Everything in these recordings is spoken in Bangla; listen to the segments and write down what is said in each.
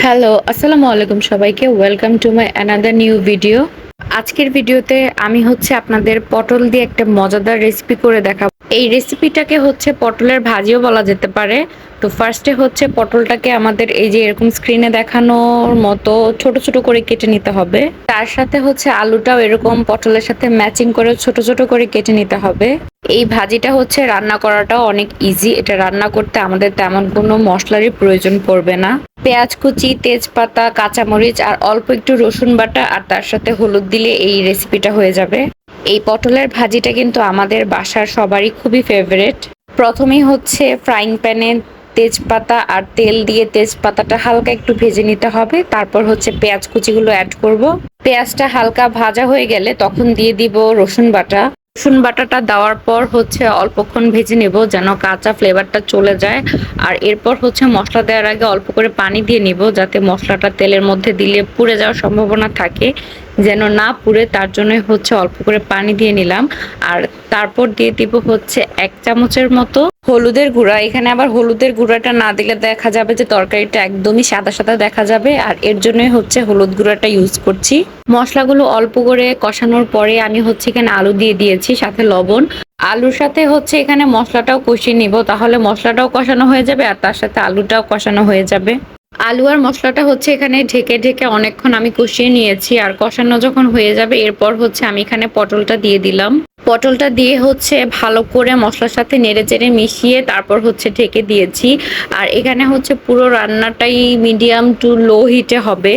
হ্যালো, আসসালামু আলাইকুম সবাইকে। Welcome to my another new video. আজকের ভিডিওতে আমি আপনাদের পটল দিয়ে একটা মজাদার রেসিপি করে দেখাবো। এই রেসিপিটাকে পটলের ভাজিও বলা যেতে পারে। তো ফার্স্টে পটলটাকে আমাদের এই যে এরকম স্ক্রিনে দেখানোর মতো ছোট, ছোট করে কেটে নিতে হবে। তার সাথে আলুটাও এরকম পটলের সাথে ম্যাচিং করে ছোট, ছোট করে কেটে নিতে হবে। এই ভাজিটা রান্না করাটাও অনেক ইজি। এটা রান্না করতে আমাদের তেমন কোনো মশলারই প্রয়োজন পড়বে না। পেঁয়াজ কুচি, তেজপাতা, কাঁচামরিচ আর অল্প একটু রসুন বাটা আর তার সাথে হলুদ দিলে এই রেসিপিটা হয়ে যাবে। এই পটলের ভাজিটা কিন্তু আমাদের বাসার সবারই খুবই ফেভারিট। প্রথমেই ফ্রাইং প্যানে তেজপাতা আর তেল দিয়ে তেজপাতাটা হালকা একটু ভেজে নিতে হবে। তারপর পেঁয়াজ কুচিগুলো অ্যাড করব। পেঁয়াজটা হালকা ভাজা হয়ে গেলে তখন দিয়ে দিব রসুন বাটা। রসুন বাটাটা দেওয়ার পর অল্পক্ষণ ভেজে নেব যেন কাঁচা ফ্লেভারটা চলে যায়। আর এরপর মশলা দেওয়ার আগে অল্প করে পানি দিয়ে নিব যাতে মশলাটা তেলের মধ্যে দিলে পুড়ে যাওয়ার সম্ভাবনা থাকে, যেন না পুড়ে তার জন্য অল্প করে পানি দিয়ে নিলাম। আর তারপর দিয়ে দিব 1 চামচের মতো হলুদের গুঁড়া। এখানে আবার হলুদের গুঁড়াটা না দিলে দেখা যাবে যে তরকারিটা একদমই সাদা সাদা দেখা যাবে, আর এর জন্যই হলুদ গুঁড়াটা ইউজ করছি। মশলাগুলো অল্প করে কষানোর পরে আমি এখানে আলু দিয়ে দিয়েছি, সাথে লবণ। আলুর সাথে এখানে মশলাটাও কষিয়ে নিব, তাহলে মশলাটাও কষানো হয়ে যাবে আর তার সাথে আলুটাও কষানো হয়ে যাবে। আলু আর মশলাটা এখানে ঢেকে ঢেকে অনেকক্ষণ আমি কষিয়ে নিয়েছি। আর কষানো যখন হয়ে যাবে এরপর আমি এখানে পটলটা দিয়ে দিলাম। পটলটা দিয়ে ভালো করে মশলার সাথে নেড়ে চেড়ে মিশিয়ে তারপর ঢেকে দিয়েছি। আর এখানে পুরো রান্নাটাই মিডিয়াম টু লো হিটে হবে।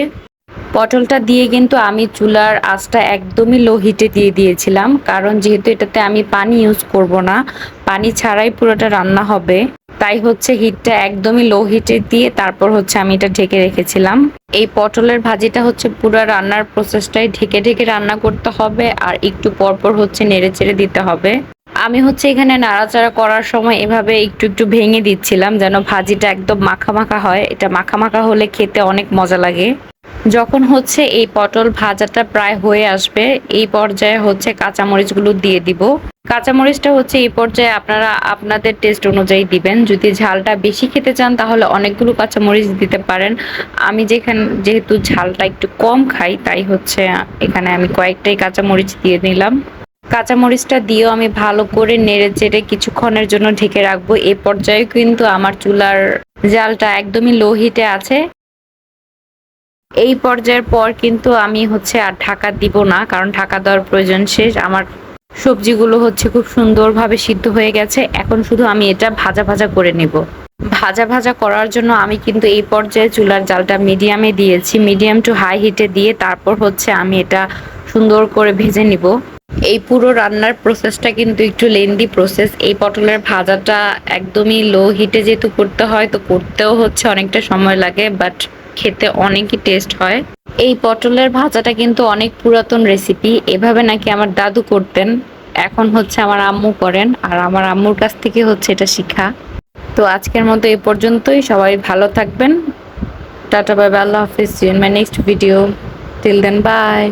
পটলটা দিয়ে কিন্তু আমি চুলার আঁচটা একদমই লো হিটে দিয়ে দিয়েছিলাম, কারণ যেহেতু এটাতে আমি পানি ইউজ করব না, পানি ছাড়াই পুরোটা রান্না হবে, তাই হিটটা একদমই লো হিটে দিয়ে তারপর আমি এটা ঢেকে রেখেছিলাম। এই পটলের ভাজিটা পুরো রান্নার প্রসেসটাই ঢেকে ঢেকে রান্না করতে হবে আর একটু পরপর নেড়ে চেড়ে দিতে হবে। আমি এখানে নাড়াচাড়া করার সময় এভাবে একটু একটু ভেঙে দিচ্ছিলাম যেন ভাজিটা একদম মাখা মাখা হয়। এটা মাখা মাখা হলে খেতে অনেক মজা লাগে। যখন এই পটল ভাজাটা প্রায় হয়ে আসবে এই পর্যায়ে কাঁচামরিচগুলো দিয়ে দিব। কাঁচামরিচটা এই পর্যায়ে আপনারা আপনাদের টেস্ট অনুযায়ী দিবেন। যদি ঝালটা বেশি খেতে চান তাহলে অনেকগুলো কাঁচামরিচ দিতে পারেন। আমি যেহেতু ঝালটা একটু কম খাই তাই এখানে আমি কয়েকটাই কাঁচামরিচ দিয়ে নিলাম। কাঁচামরিচটা দিয়েও আমি ভালো করে নেড়ে চেড়ে কিছুক্ষণের জন্য ঢেকে রাখবো। এই পর্যায়ে কিন্তু আমার চুলার জালটা একদমই লো হিটে আছে। এই পর্যায়ের পর কিন্তু আমি আর ঢাকা দিব না, কারণ ঢাকা দেওয়ার প্রয়োজন শেষ। আমার সবজিগুলো খুব সুন্দরভাবে সিদ্ধ হয়ে গেছে। এখন শুধু আমি এটা ভাজা ভাজা করে নেব। ভাজা ভাজা করার জন্য আমি কিন্তু এই পর্যায়ে চুলার জালটা মিডিয়ামে দিয়েছি। মিডিয়াম টু হাই হিটে দিয়ে তারপর আমি এটা সুন্দর করে ভেজে নিব। এই পুরো রান্নার প্রসেসটা কিন্তু একটু লেন্দি প্রসেস। এই পটলের ভাজাটা একদমই লো হিটে যেহেতু করতে হয়, তো করতেও অনেকটা সময় লাগে, বাট খেতে অনেকই টেস্ট হয়। এই পটলের ভাজাটা কিন্তু অনেক পুরাতন রেসিপি। এভাবে নাকি আমার দাদু করতেন, এখন আমার আম্মু করেন, আর আমার আম্মুর কাছ থেকে এটা শিখা। তো আজকের মতো এই পর্যন্তই। সবাই ভালো থাকবেন। টাটা, বাই বাই, আল্লাহ হাফিজ। See you in my next video. Till then, by.